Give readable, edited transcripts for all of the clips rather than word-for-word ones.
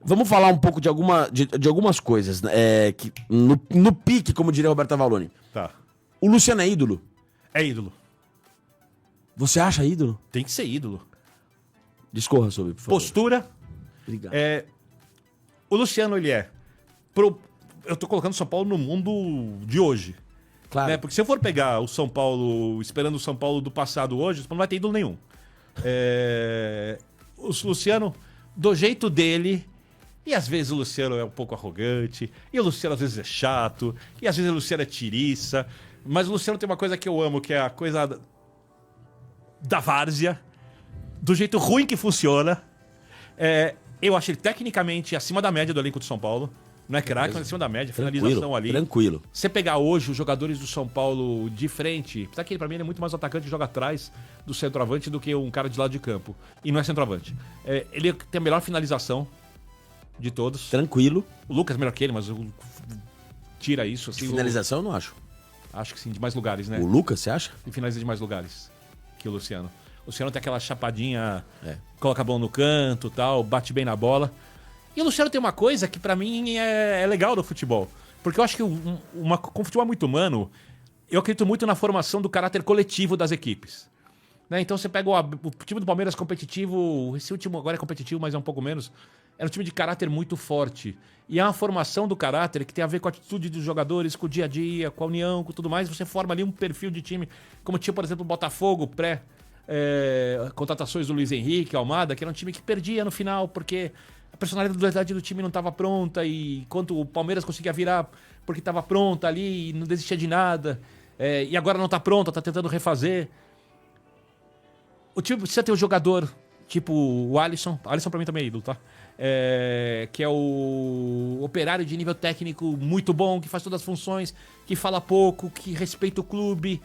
Vamos falar um pouco de algumas coisas, né? Que no pique, como diria Roberto Avalone. Tá. O Luciano é ídolo? É ídolo. Você acha ídolo? Tem que ser ídolo. Discorra sobre, por favor. Postura. Obrigado. O Luciano, ele é. Eu tô colocando o São Paulo no mundo de hoje. Claro. Né? Porque se eu for pegar o São Paulo, esperando o São Paulo do passado hoje, o São Paulo não vai ter ídolo nenhum. O Luciano, do jeito dele. E às vezes o Luciano é um pouco arrogante. E o Luciano às vezes é chato. E às vezes o Luciano é tiriça. Mas o Luciano tem uma coisa que eu amo, que é a coisa da várzea. Do jeito ruim que funciona. Eu acho ele tecnicamente acima da média do elenco do São Paulo. Não é craque, mas acima da média. Finalização ali. Tranquilo. Você pegar hoje os jogadores do São Paulo de frente, apesar que pra mim ele é muito mais um atacante que joga atrás do centroavante do que um cara de lado de campo. E não é centroavante. Ele tem a melhor finalização de todos. Tranquilo. O Lucas é melhor que ele, mas tira isso. Assim, De finalização, eu não acho. Acho que sim, de mais lugares, né? O Lucas, você acha? E finaliza de mais lugares que o Luciano. O Luciano tem aquela chapadinha, coloca a bola no canto, tal, bate bem na bola. E o Luciano tem uma coisa que pra mim é legal do futebol. Porque eu acho que com o futebol é muito humano, eu acredito muito na formação do caráter coletivo das equipes. Né? Então você pega o time do Palmeiras competitivo, esse último agora é competitivo, mas é um pouco menos. É um time de caráter muito forte. E é uma formação do caráter que tem a ver com a atitude dos jogadores, com o dia a dia, com a união, com tudo mais. Você forma ali um perfil de time, como tinha, por exemplo, o Botafogo, contratações do Luiz Henrique, Almada, que era um time que perdia no final, porque a personalidade do time não estava pronta, e enquanto o Palmeiras conseguia virar porque estava pronta ali e não desistia de nada, e agora não está pronta, está tentando refazer. O time precisa ter um jogador tipo o Alisson. O Alisson pra mim também é ídolo, tá? Que é o operário de nível técnico muito bom, que faz todas as funções, que fala pouco, que respeita o clube,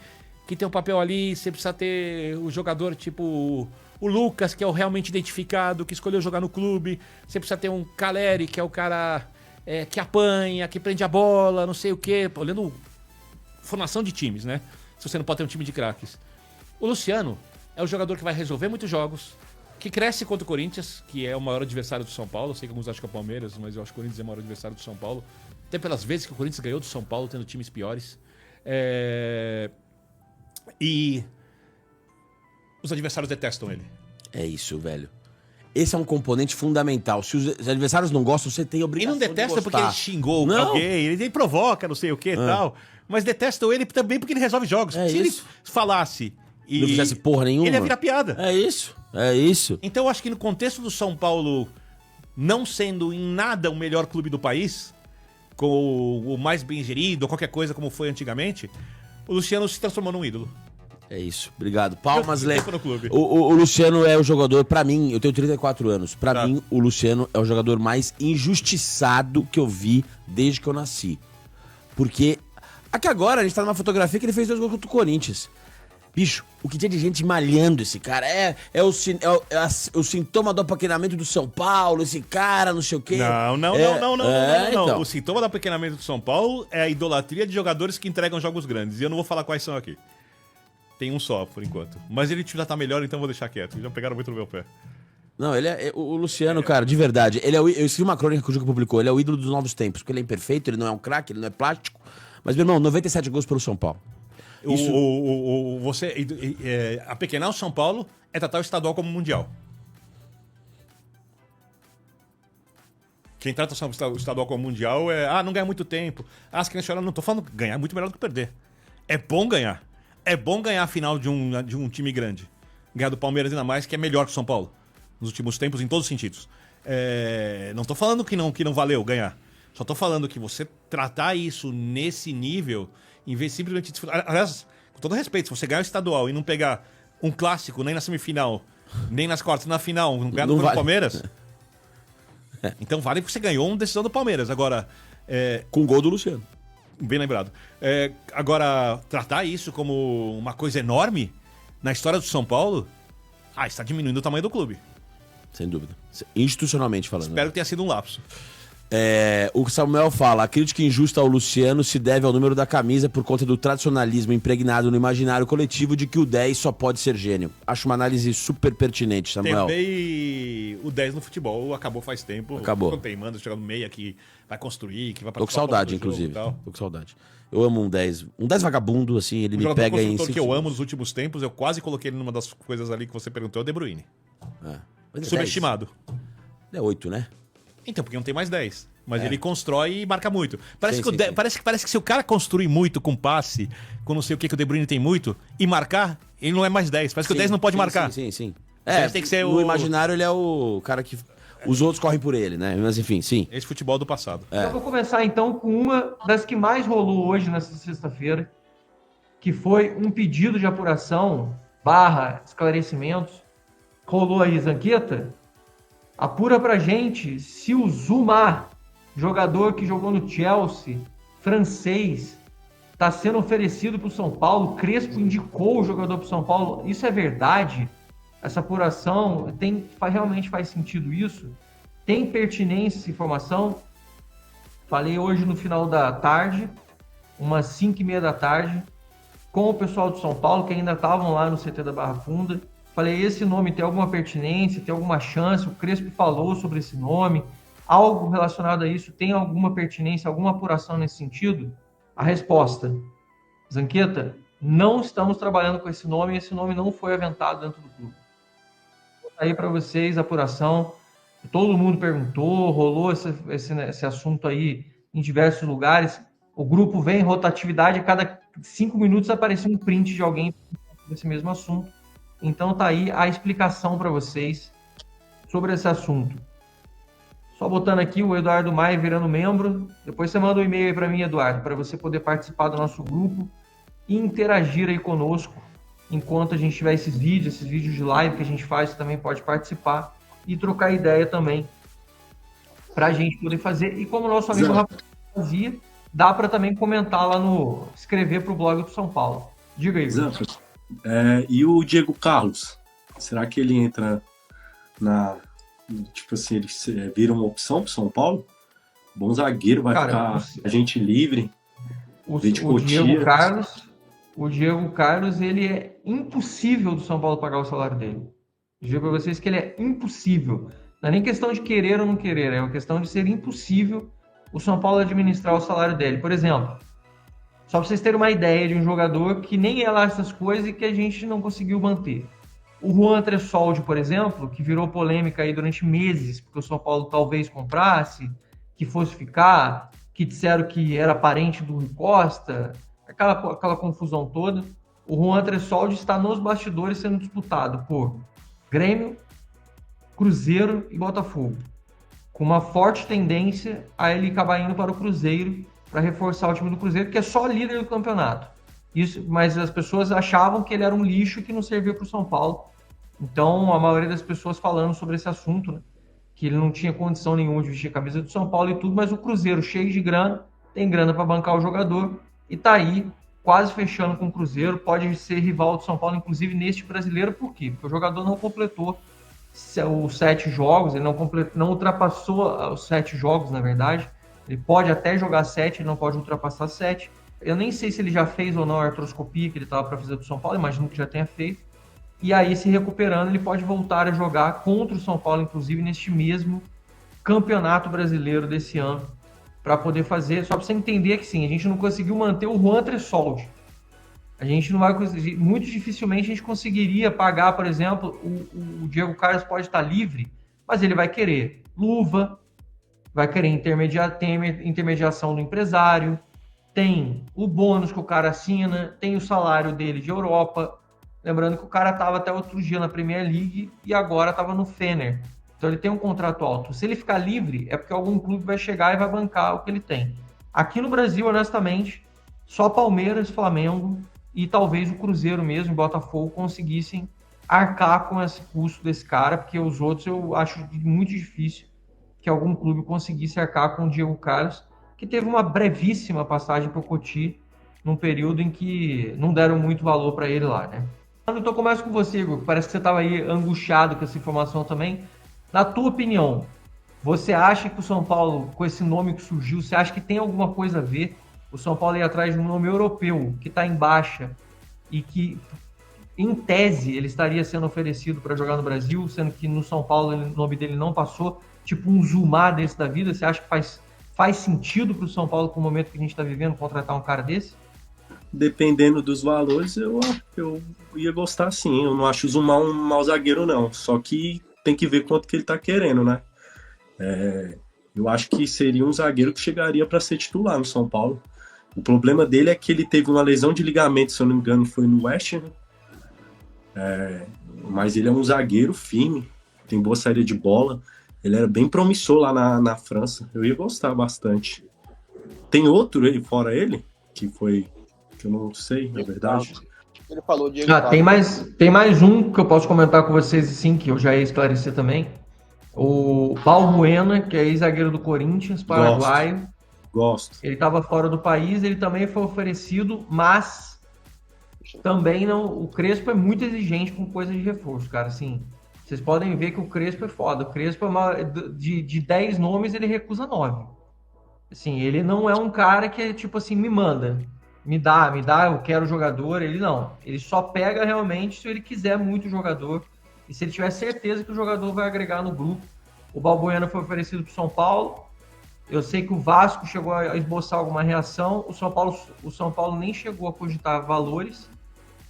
que tem um papel ali. Você precisa ter o jogador tipo o Lucas, que é o realmente identificado, que escolheu jogar no clube. Você precisa ter um Caleri, que é o cara que apanha, que prende a bola, não sei o quê. Olhando formação de times, né? Se você não pode ter um time de craques. O Luciano é o jogador que vai resolver muitos jogos, que cresce contra o Corinthians, que é o maior adversário do São Paulo. Eu sei que alguns acham que é o Palmeiras, mas eu acho que o Corinthians é o maior adversário do São Paulo. Até pelas vezes que o Corinthians ganhou do São Paulo, tendo times piores. E os adversários detestam ele. É isso, velho. Esse é um componente fundamental. Se os adversários não gostam, você tem E obrigação não detesta de porque gostar. ele xingou Não. alguém, ele provoca, não sei o que e tal. Mas detestam ele também porque ele resolve jogos. É Se isso. ele falasse e Não fizesse porra nenhuma. ele ia virar piada. É isso. É isso. Então eu acho que no contexto do São Paulo não sendo em nada o melhor clube do país, com o mais bem gerido, ou qualquer coisa como foi antigamente, o Luciano se transformou num ídolo. É isso. Obrigado. Palmas, Eu Lé. fico no clube. O Luciano é o jogador, pra mim, eu tenho 34 anos. Pra Tá. mim, o Luciano é o jogador mais injustiçado que eu vi desde que eu nasci. Porque aqui agora a gente tá numa fotografia que ele fez 2 gols contra o Corinthians. Bicho, o que tinha de gente malhando esse cara o sintoma do apaquenamento do São Paulo, esse cara, não sei o quê. Não. Então. O sintoma do apequenamento do São Paulo é a idolatria de jogadores que entregam jogos grandes. E eu não vou falar quais são aqui. Tem um só, por enquanto. Mas ele já tá melhor, então eu vou deixar quieto. Já pegaram muito no meu pé. Não, ele o Luciano, cara, de verdade. Eu escrevi uma crônica que o Juca publicou. Ele é o ídolo dos novos tempos, porque ele é imperfeito, ele não é um craque, ele não é plástico. Mas, meu irmão, 97 gols pelo São Paulo. Isso... Apequenar o São Paulo é tratar o estadual como mundial. Quem trata o estadual como mundial não ganha muito tempo. As crianças choram. Não tô falando ganhar é muito melhor do que perder. É bom ganhar. É bom ganhar a final de um time grande. Ganhar do Palmeiras ainda mais, que é melhor que o São Paulo. Nos últimos tempos, em todos os sentidos. Não tô falando que não valeu ganhar. Só tô falando que você tratar isso nesse nível, em vez de simplesmente... Aliás, com todo respeito, se você ganhar o estadual e não pegar um clássico nem na semifinal, nem nas quartas, na final, não ganhar do Palmeiras... Então vale porque você ganhou uma decisão do Palmeiras. Agora... Com o gol do Luciano. Bem lembrado. Agora, tratar isso como uma coisa enorme na história do São Paulo, está diminuindo o tamanho do clube. Sem dúvida. Institucionalmente falando. Espero que tenha sido um lapso. O Samuel fala: a crítica injusta ao Luciano se deve ao número da camisa por conta do tradicionalismo impregnado no imaginário coletivo de que o 10 só pode ser gênio. Acho uma análise super pertinente, Samuel. Também o 10 no futebol acabou faz tempo. Acabou. Não tem manda chegar no meia que vai construir, que vai Tô com saudade, inclusive. Tô com saudade. Eu amo um 10. Um 10 vagabundo, assim, ele me pega em... que eu amo nos últimos tempos, eu quase coloquei ele numa das coisas ali que você perguntou, é o De Bruyne. Mas Subestimado. 10. É 8, né? Então, porque não tem mais 10. Mas ele constrói e marca muito. Parece, Sim, sim. Parece que se o cara construir muito com passe, com não sei o que o De Bruyne tem muito, e marcar, ele não é mais 10. Parece que o 10 não pode marcar. Sim. Tem que ser no imaginário ele é o cara que... Os outros correm por ele, né? Mas enfim, sim. Esse futebol do passado. Eu vou começar então com uma das que mais rolou hoje nessa sexta-feira, que foi um pedido de apuração / esclarecimentos. Rolou aí, Zanqueta. Apura pra gente se o Zuma, jogador que jogou no Chelsea, francês, está sendo oferecido para o São Paulo. Crespo indicou o jogador para o São Paulo. Isso é verdade? Essa apuração realmente faz sentido isso? Tem pertinência essa informação? Falei hoje no final da tarde, umas 5h30 da tarde, com o pessoal do São Paulo, que ainda estavam lá no CT da Barra Funda. Falei, esse nome tem alguma pertinência, tem alguma chance? O Crespo falou sobre esse nome. Algo relacionado a isso tem alguma pertinência, alguma apuração nesse sentido? A resposta, Zanqueta, não estamos trabalhando com esse nome não foi aventado dentro do clube. Vou aí para vocês a apuração. Todo mundo perguntou, rolou esse assunto aí em diversos lugares. O grupo vem em rotatividade, a cada 5 minutos aparece um print de alguém desse mesmo assunto. Então tá aí a explicação para vocês sobre esse assunto. Só botando aqui o Eduardo Maia virando membro. Depois você manda um e-mail aí para mim, Eduardo, para você poder participar do nosso grupo e interagir aí conosco. Enquanto a gente tiver esses vídeos de live que a gente faz, você também pode participar e trocar ideia também para a gente poder fazer. E como o nosso amigo Rafael fazia, dá para também comentar lá escrever para o blog do São Paulo. Diga aí. E o Diego Carlos? Será que ele entra tipo assim, ele vira uma opção para São Paulo? Bom zagueiro, vai ficar agente livre. O Diego Carlos, ele é impossível do São Paulo pagar o salário dele. Digo para vocês que ele é impossível. Não é nem questão de querer ou não querer, é uma questão de ser impossível o São Paulo administrar o salário dele. Por exemplo, só para vocês terem uma ideia de um jogador que nem é lá essas coisas e que a gente não conseguiu manter. O Juan Tressoldi, por exemplo, que virou polêmica aí durante meses, porque o São Paulo talvez comprasse, que fosse ficar, que disseram que era parente do Rui Costa, aquela confusão toda. O Juan Tressoldi está nos bastidores sendo disputado por Grêmio, Cruzeiro e Botafogo, com uma forte tendência a ele acabar indo para o Cruzeiro para reforçar o time do Cruzeiro, que é só líder do campeonato. Isso, mas as pessoas achavam que ele era um lixo que não servia para o São Paulo. Então, a maioria das pessoas falando sobre esse assunto, né? Que ele não tinha condição nenhuma de vestir a camisa do São Paulo e tudo, mas o Cruzeiro, cheio de grana, tem grana para bancar o jogador e tá aí quase fechando com o Cruzeiro, pode ser rival do São Paulo, inclusive neste brasileiro. Por quê? Porque o jogador não completou os 7 jogos, ele não ultrapassou os 7 jogos, na verdade. Ele pode até jogar 7, ele não pode ultrapassar 7. Eu nem sei se ele já fez ou não a artroscopia que ele estava para fazer do São Paulo, imagino que já tenha feito. E aí, se recuperando, ele pode voltar a jogar contra o São Paulo, inclusive neste mesmo campeonato brasileiro desse ano, para poder fazer. Só para você entender que sim, a gente não conseguiu manter o Juan Tressoldi. A gente não vai conseguir, muito dificilmente a gente conseguiria pagar, por exemplo, o Diego Carlos pode estar livre, mas ele vai querer luva, vai querer intermediação do empresário, tem o bônus que o cara assina, tem o salário dele de Europa. Lembrando que o cara estava até outro dia na Premier League e agora estava no Fener. Então ele tem um contrato alto. Se ele ficar livre, é porque algum clube vai chegar e vai bancar o que ele tem. Aqui no Brasil, honestamente, só Palmeiras, Flamengo e talvez o Cruzeiro mesmo, Botafogo, conseguissem arcar com esse custo desse cara, porque os outros eu acho muito difícil que algum clube conseguisse arcar com o Diego Carlos, que teve uma brevíssima passagem para o Coty, num período em que não deram muito valor para ele lá, né? Então começo com você, Igor. Parece que você estava aí angustiado com essa informação também. Na tua opinião, Você acha que o São Paulo, com esse nome que surgiu, você acha que tem alguma coisa a ver? O São Paulo ir atrás de um nome europeu que está em baixa e que, em tese, ele estaria sendo oferecido para jogar no Brasil, sendo que no São Paulo o nome dele não passou, tipo um Zumar desse da vida. Você acha que faz sentido para o São Paulo, com o momento que a gente está vivendo, contratar um cara desse? Dependendo dos valores, eu ia gostar sim. Eu não acho o Zumar um mau zagueiro, não. Só que tem que ver quanto que ele tá querendo, né? Eu acho que seria um zagueiro que chegaria para ser titular no São Paulo. O problema dele é que ele teve uma lesão de ligamento, se eu não me engano, foi no West, né? Mas ele é um zagueiro firme, tem boa saída de bola. Ele era bem promissor lá na França. Eu ia gostar bastante. Tem outro fora ele, que eu não sei, na verdade. Ele falou de tem mais um que eu posso comentar com vocês, sim, que eu já ia esclarecer também. O Balbuena, que é ex-zagueiro do Corinthians, paraguaio. Gosto. Ele estava fora do país, ele também foi oferecido, mas também não. O Crespo é muito exigente com coisa de reforço, cara. Assim, vocês podem ver que o Crespo é foda. O Crespo de 10 nomes, ele recusa 9. Assim, ele não é um cara que é tipo assim, me manda. Me dá, eu quero jogador. Ele não. Ele só pega realmente se ele quiser muito jogador e se ele tiver certeza que o jogador vai agregar no grupo. O Balbuena foi oferecido para o São Paulo. Eu sei que o Vasco chegou a esboçar alguma reação. O São Paulo nem chegou a cogitar valores.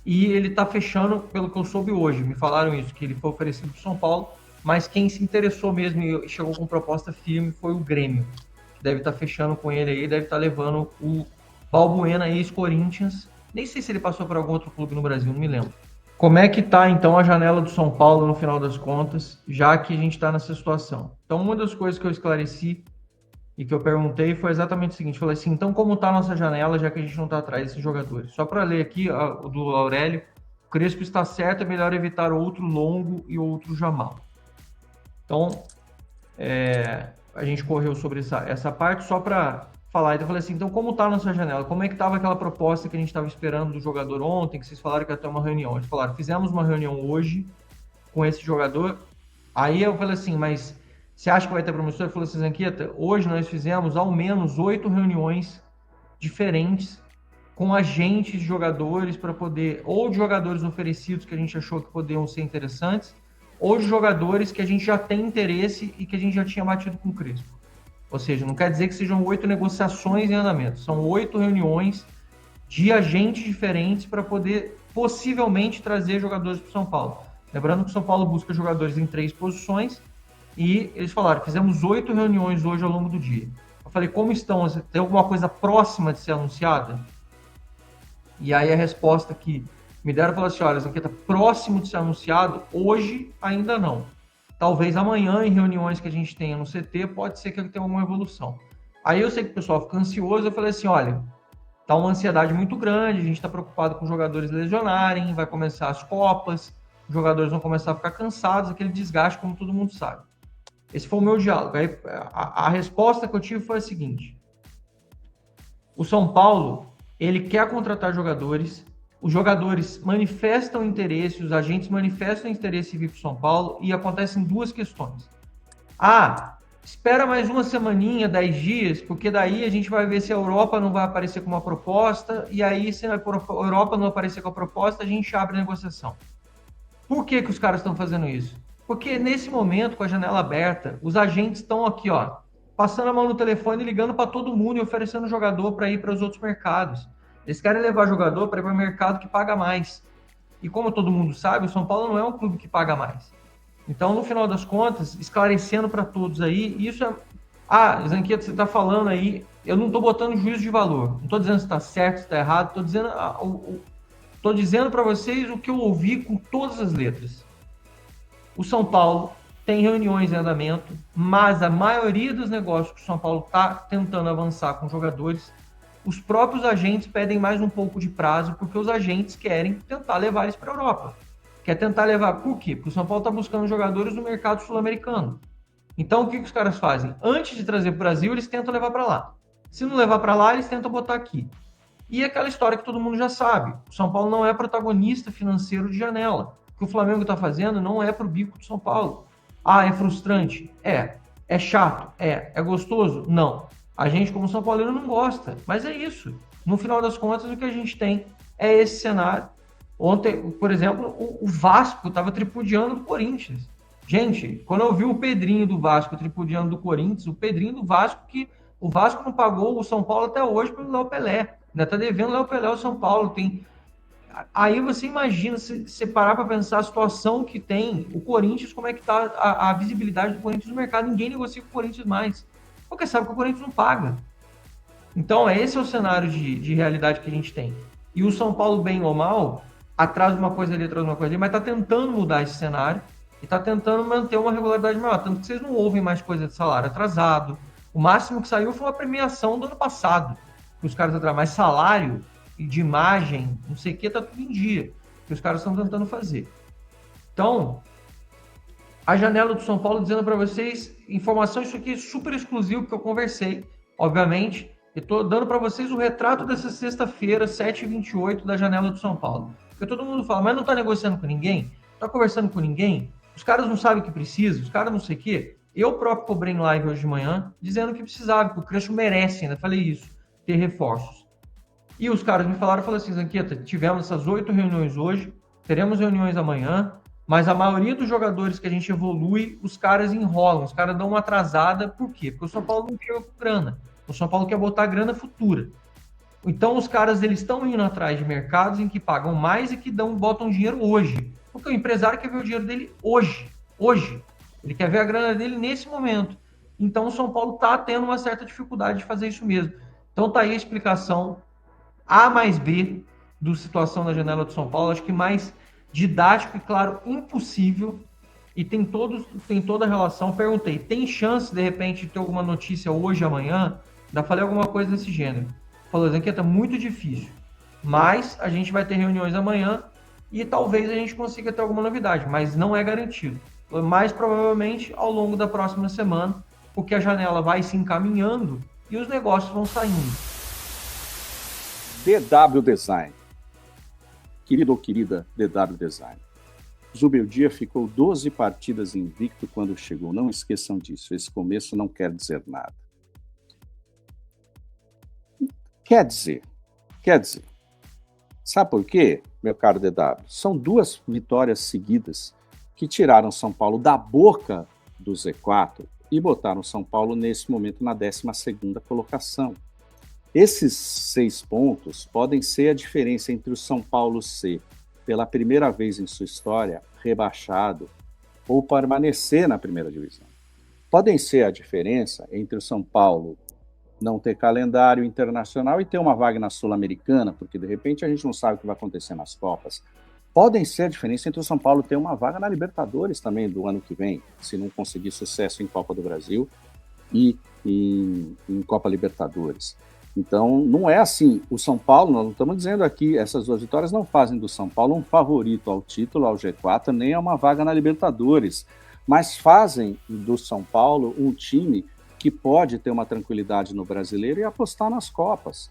E ele está fechando, pelo que eu soube hoje. Me falaram isso, que ele foi oferecido para o São Paulo. Mas quem se interessou mesmo e chegou com proposta firme foi o Grêmio. Que deve estar fechando com ele aí, deve estar levando o Balbuena, ex-Corinthians. Nem sei se ele passou por algum outro clube no Brasil, não me lembro. Como é que tá, então, a janela do São Paulo no final das contas, já que a gente está nessa situação? Então, uma das coisas que eu esclareci e que eu perguntei foi exatamente o seguinte. Falei assim, então como tá a nossa janela, já que a gente não está atrás desses jogadores? Só para ler aqui, o do Aurélio. O Crespo está certo, é melhor evitar outro Longo e outro Jamal. Então, a gente correu sobre essa parte só para falar. Então eu falei assim, então como tá a nossa janela? Como é que tava aquela proposta que a gente estava esperando do jogador ontem, que vocês falaram que ia ter uma reunião? Eles falaram, fizemos uma reunião hoje com esse jogador. Aí eu falei assim, mas você acha que vai ter promissor? Ele falou assim, Zanqueta, hoje nós fizemos ao menos 8 reuniões diferentes com agentes de jogadores para poder, ou de jogadores oferecidos que a gente achou que poderiam ser interessantes, ou de jogadores que a gente já tem interesse e que a gente já tinha batido com o Crespo. Ou seja, não quer dizer que sejam 8 negociações em andamento. São 8 reuniões de agentes diferentes para poder possivelmente trazer jogadores para o São Paulo. Lembrando que o São Paulo busca jogadores em 3 posições e eles falaram, fizemos 8 reuniões hoje ao longo do dia. Eu falei, como estão? Tem alguma coisa próxima de ser anunciada? E aí a resposta que me deram falou assim, olha, isso aqui está próximo de ser anunciado, hoje ainda não. Talvez amanhã, em reuniões que a gente tenha no CT, pode ser que ele tenha alguma evolução. Aí eu sei que o pessoal fica ansioso, eu falei assim, olha, tá uma ansiedade muito grande, a gente está preocupado com os jogadores lesionarem, vai começar as Copas, os jogadores vão começar a ficar cansados, aquele desgaste, como todo mundo sabe. Esse foi o meu diálogo. Aí, a resposta que eu tive foi a seguinte, o São Paulo, ele quer contratar jogadores, os jogadores manifestam interesse, os agentes manifestam interesse em vir para o São Paulo e acontecem 2 questões. Espera mais uma semaninha, 10 dias, porque daí a gente vai ver se a Europa não vai aparecer com uma proposta e aí se a Europa não aparecer com a proposta, a gente abre a negociação. Por que os caras estão fazendo isso? Porque nesse momento, com a janela aberta, os agentes estão aqui, ó, passando a mão no telefone, ligando para todo mundo e oferecendo jogador para ir para os outros mercados. Eles querem levar jogador para ir para o mercado que paga mais. E como todo mundo sabe, o São Paulo não é um clube que paga mais. Então, no final das contas, esclarecendo para todos aí, isso é... Zanqueta, você está falando aí, eu não estou botando juízo de valor. Não estou dizendo se está certo, se está errado, estou dizendo para vocês o que eu ouvi com todas as letras. O São Paulo tem reuniões em andamento, mas a maioria dos negócios que o São Paulo está tentando avançar com jogadores, os próprios agentes pedem mais um pouco de prazo, porque os agentes querem tentar levar eles para a Europa. Quer tentar levar, por quê? Porque o São Paulo está buscando jogadores no mercado sul-americano. Então, o que os caras fazem? Antes de trazer para o Brasil, eles tentam levar para lá. Se não levar para lá, eles tentam botar aqui. E aquela história que todo mundo já sabe. O São Paulo não é protagonista financeiro de janela. O que o Flamengo está fazendo não é para o bico do São Paulo. É frustrante? É É chato? É gostoso? Não. A gente, como São Paulino, não gosta, mas é isso. No final das contas, o que a gente tem é esse cenário. Ontem, por exemplo, o Vasco estava tripudiando do Corinthians. Gente, quando eu vi o Pedrinho do Vasco tripudiando do Corinthians, o Pedrinho do Vasco, que o Vasco não pagou o São Paulo até hoje pelo Léo Pelé. Ainda está devendo o Léo Pelé ao São Paulo. Aí você imagina, se parar para pensar a situação que tem o Corinthians, como é que está a visibilidade do Corinthians no mercado. Ninguém negocia com o Corinthians mais. Porque sabe que o Corinthians não paga. Então, esse é o cenário de realidade que a gente tem. E o São Paulo, bem ou mal, atrás de uma coisa ali, atrás de uma coisa ali, mas está tentando mudar esse cenário e está tentando manter uma regularidade maior. Tanto que vocês não ouvem mais coisa de salário atrasado. O máximo que saiu foi uma premiação do ano passado, que os caras atrasaram. Mas salário e de imagem, não sei o que, está tudo em dia, que os caras estão tentando fazer. Então, a janela do São Paulo dizendo para vocês, informação, isso aqui é super exclusivo, porque eu conversei, obviamente, e estou dando para vocês o retrato dessa sexta-feira, 7h28, da janela do São Paulo. Porque todo mundo fala, mas não está negociando com ninguém? Não está conversando com ninguém? Os caras não sabem o que precisa? Os caras não sei o quê? Eu próprio cobrei em live hoje de manhã, dizendo que precisava, que o Crespo merece, ainda falei isso, ter reforços. E os caras me falaram assim, Zanqueta, tivemos essas 8 reuniões hoje, teremos reuniões amanhã, mas a maioria dos jogadores que a gente evolui, os caras enrolam, os caras dão uma atrasada. Por quê? Porque o São Paulo não quer grana. O São Paulo quer botar grana futura. Então os caras eles estão indo atrás de mercados em que pagam mais e que botam dinheiro hoje. Porque o empresário quer ver o dinheiro dele hoje. Hoje. Ele quer ver a grana dele nesse momento. Então o São Paulo está tendo uma certa dificuldade de fazer isso mesmo. Então tá aí a explicação A mais B da situação da janela do São Paulo. Acho que mais didático e, claro, impossível. E tem toda a relação. Perguntei, tem chance, de repente, de ter alguma notícia hoje, amanhã? Ainda falei alguma coisa desse gênero. Falou, Zanqueta, muito difícil. Mas a gente vai ter reuniões amanhã e talvez a gente consiga ter alguma novidade, mas não é garantido. Mais provavelmente ao longo da próxima semana, porque a janela vai se encaminhando e os negócios vão saindo. DW Design. Querido ou querida DW Design. Zubeldia ficou 12 partidas invicto quando chegou. Não esqueçam disso. Esse começo não quer dizer nada. Quer dizer. Sabe por quê, meu caro DW? São 2 vitórias seguidas que tiraram São Paulo da boca do Z4 e botaram São Paulo, nesse momento, na 12ª colocação. Esses 6 pontos podem ser a diferença entre o São Paulo ser, pela primeira vez em sua história, rebaixado ou permanecer na primeira divisão. Podem ser a diferença entre o São Paulo não ter calendário internacional e ter uma vaga na Sul-Americana, porque de repente a gente não sabe o que vai acontecer nas Copas. Podem ser a diferença entre o São Paulo ter uma vaga na Libertadores também do ano que vem, se não conseguir sucesso em Copa do Brasil e em Copa Libertadores. Então, não é assim. O São Paulo, nós não estamos dizendo aqui, essas 2 vitórias não fazem do São Paulo um favorito ao título, ao G4, nem a uma vaga na Libertadores, mas fazem do São Paulo um time que pode ter uma tranquilidade no Brasileiro e apostar nas Copas.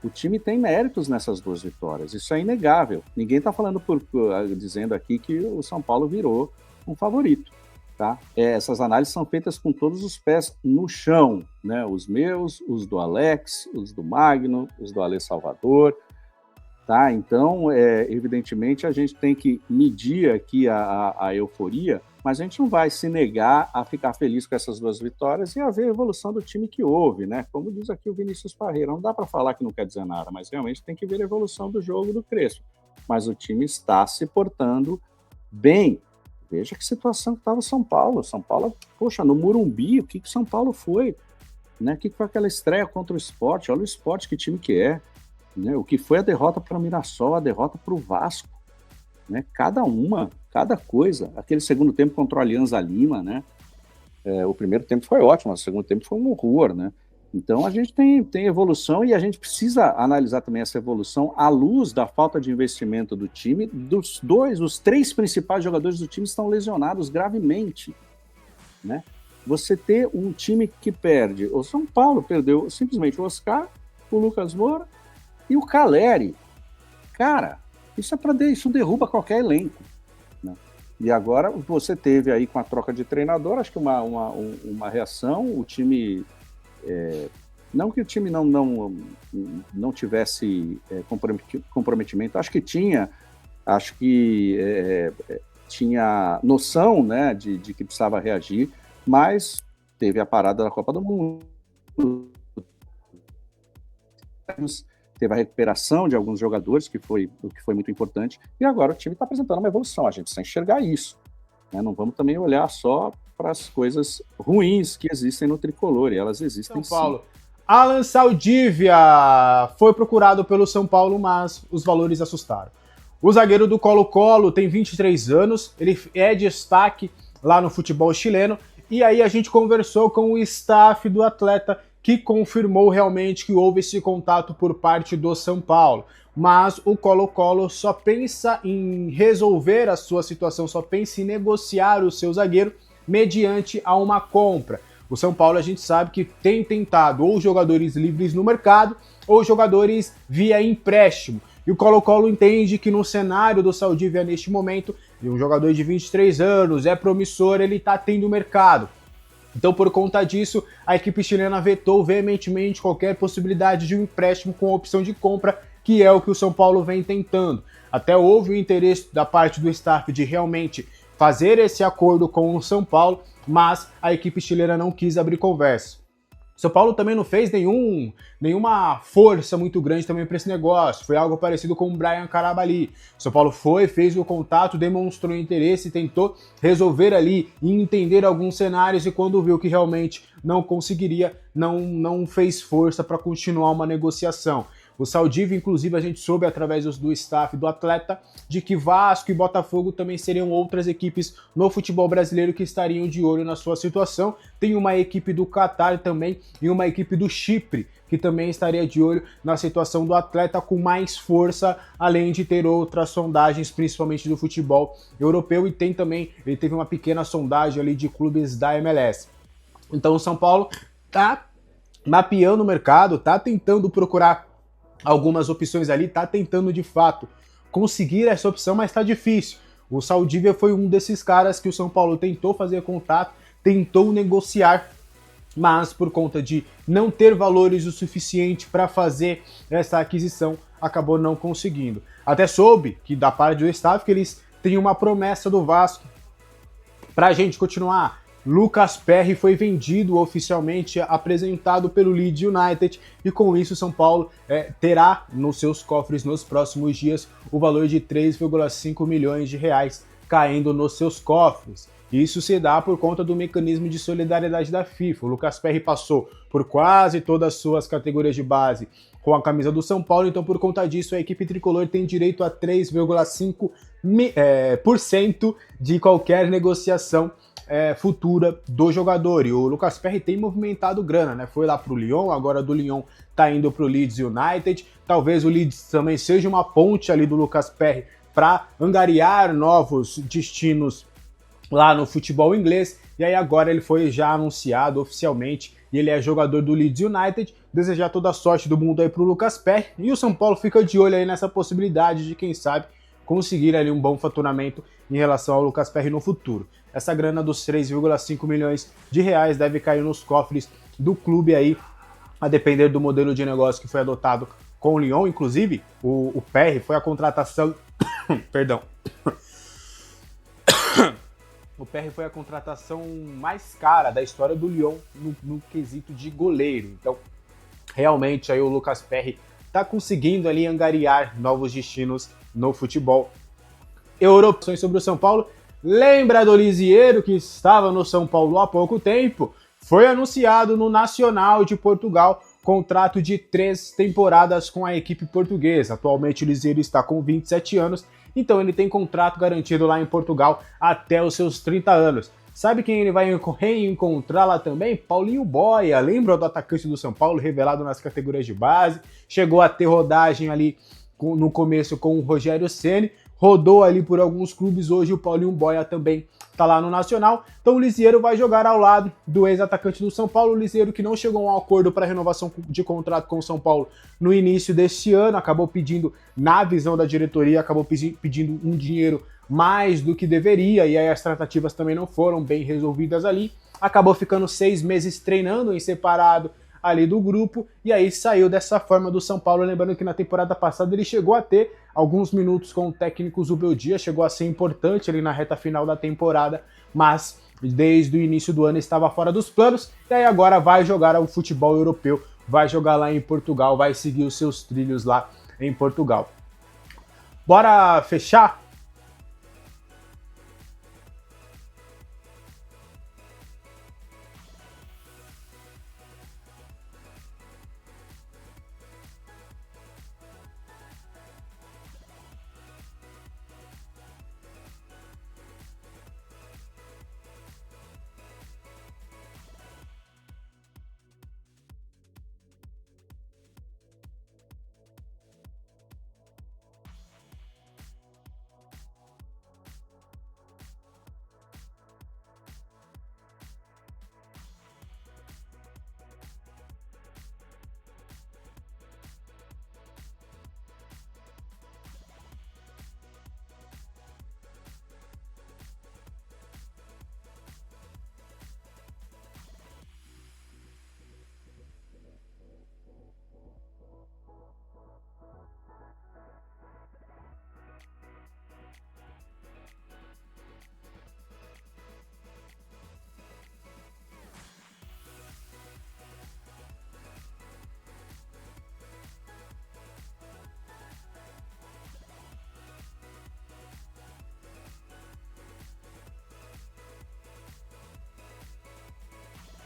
O time tem méritos nessas 2 vitórias, isso é inegável. Ninguém está dizendo aqui que o São Paulo virou um favorito. Tá? Essas análises são feitas com todos os pés no chão, né? Os meus, os do Alex, os do Magno, os do Ale Salvador. Tá? Então, evidentemente, a gente tem que medir aqui a euforia, mas a gente não vai se negar a ficar feliz com essas 2 vitórias e a ver a evolução do time que houve, né? Como diz aqui o Vinícius Parreira, não dá para falar que não quer dizer nada, mas realmente tem que ver a evolução do jogo do Crespo. Mas o time está se portando bem. Veja que situação que estava o São Paulo. São Paulo, poxa, no Morumbi, o que São Paulo foi? Né? O que foi aquela estreia contra o Sport? Olha o Sport, que time que é. Né? O que foi a derrota para o Mirassol, a derrota para o Vasco. Né? Cada coisa. Aquele segundo tempo contra o Alianza Lima, né? O primeiro tempo foi ótimo, o segundo tempo foi um horror, né? Então a gente tem evolução e a gente precisa analisar também essa evolução à luz da falta de investimento do time. Os 3 principais jogadores do time estão lesionados gravemente, né? Você ter um time que perde, o São Paulo perdeu simplesmente o Oscar, o Lucas Moura e o Caleri. Cara, isso derruba qualquer elenco, né? E agora você teve aí com a troca de treinador, acho que uma reação, o time... não que o time não tivesse comprometimento, acho que tinha noção, né, de que precisava reagir, mas teve a parada da Copa do Mundo, teve a recuperação de alguns jogadores, o que foi muito importante, e agora o time está apresentando uma evolução, a gente precisa enxergar isso, né? Não vamos também olhar só para as coisas ruins que existem no tricolor, e elas existem São Paulo. Alan Saldívia foi procurado pelo São Paulo, mas os valores assustaram. O zagueiro do Colo-Colo tem 23 anos, ele é destaque lá no futebol chileno, e aí a gente conversou com o staff do atleta, que confirmou realmente que houve esse contato por parte do São Paulo. Mas o Colo-Colo só pensa em resolver a sua situação, só pensa em negociar o seu zagueiro mediante a uma compra. O São Paulo, a gente sabe que tem tentado ou jogadores livres no mercado ou jogadores via empréstimo. E o Colo-Colo entende que no cenário do Saldívia neste momento, um jogador de 23 anos, é promissor, ele está tendo mercado. Então, por conta disso, a equipe chilena vetou veementemente qualquer possibilidade de um empréstimo com opção de compra, que é o que o São Paulo vem tentando. Até houve o interesse da parte do staff de realmente fazer esse acordo com o São Paulo, mas a equipe chilena não quis abrir conversa. O São Paulo também não fez nenhuma força muito grande também para esse negócio. Foi algo parecido com o Brian Carabali. O São Paulo fez o contato, demonstrou interesse, tentou resolver ali e entender alguns cenários, e quando viu que realmente não conseguiria, não fez força para continuar uma negociação. O Saldívia, inclusive, a gente soube através do staff do atleta de que Vasco e Botafogo também seriam outras equipes no futebol brasileiro que estariam de olho na sua situação. Tem uma equipe do Catar também e uma equipe do Chipre que também estaria de olho na situação do atleta com mais força, além de ter outras sondagens, principalmente do futebol europeu, e ele teve uma pequena sondagem ali de clubes da MLS. Então o São Paulo tá mapeando o mercado, tá tentando procurar algumas opções ali, tá tentando de fato conseguir essa opção, mas tá difícil. O Saldívia foi um desses caras que o São Paulo tentou fazer contato, tentou negociar, mas por conta de não ter valores o suficiente para fazer essa aquisição, acabou não conseguindo. Até soube que da parte do staff que eles têm uma promessa do Vasco pra gente continuar. Lucas Perry foi vendido oficialmente, apresentado pelo Leeds United, e com isso o São Paulo terá nos seus cofres nos próximos dias o valor de 3,5 milhões de reais caindo nos seus cofres. Isso se dá por conta do mecanismo de solidariedade da FIFA. O Lucas Perry passou por quase todas as suas categorias de base com a camisa do São Paulo, então por conta disso a equipe tricolor tem direito a 3,5% de qualquer negociação futura do jogador. E o Lucas Perry tem movimentado grana, né? Foi lá pro Lyon, agora do Lyon tá indo pro Leeds United. Talvez o Leeds também seja uma ponte ali do Lucas Perry para angariar novos destinos lá no futebol inglês. E aí agora ele foi já anunciado oficialmente e ele é jogador do Leeds United. Desejar toda a sorte do mundo aí pro Lucas Perry, e o São Paulo fica de olho aí nessa possibilidade de, quem sabe, conseguir ali um bom faturamento em relação ao Lucas Perry no futuro. Essa grana dos 3,5 milhões de reais deve cair nos cofres do clube aí, a depender do modelo de negócio que foi adotado com o Lyon. Inclusive, o Perry foi a contratação... Perdão. O Perry foi a contratação mais cara da história do Lyon no quesito de goleiro. Então, realmente aí o Lucas Perry está conseguindo ali angariar novos destinos no futebol europeu. Sobre o São Paulo, lembra do Lisieiro, que estava no São Paulo há pouco tempo? Foi anunciado no Nacional de Portugal contrato de 3 temporadas com a equipe portuguesa. Atualmente o Lisieiro está com 27 anos, então ele tem contrato garantido lá em Portugal até os seus 30 anos. Sabe quem ele vai reencontrar lá também? Paulinho Boia, lembra do atacante do São Paulo, revelado nas categorias de base, chegou a ter rodagem ali no começo com o Rogério Ceni. rodou ali por alguns clubes, hoje o Paulinho Boia também tá lá no Nacional. Então o Lisieiro vai jogar ao lado do ex-atacante do São Paulo, o Lisieiro que não chegou a um acordo para renovação de contrato com o São Paulo no início deste ano, acabou pedindo, na visão da diretoria, acabou pedindo um dinheiro mais do que deveria, e aí as tratativas também não foram bem resolvidas ali, acabou ficando 6 meses treinando em separado ali do grupo, e aí saiu dessa forma do São Paulo. Lembrando que na temporada passada ele chegou a ter alguns minutos com o técnico Zubel Dias, chegou a ser importante ali na reta final da temporada, mas desde o início do ano estava fora dos planos, e aí agora vai jogar o futebol europeu, vai jogar lá em Portugal, vai seguir os seus trilhos lá em Portugal. Bora fechar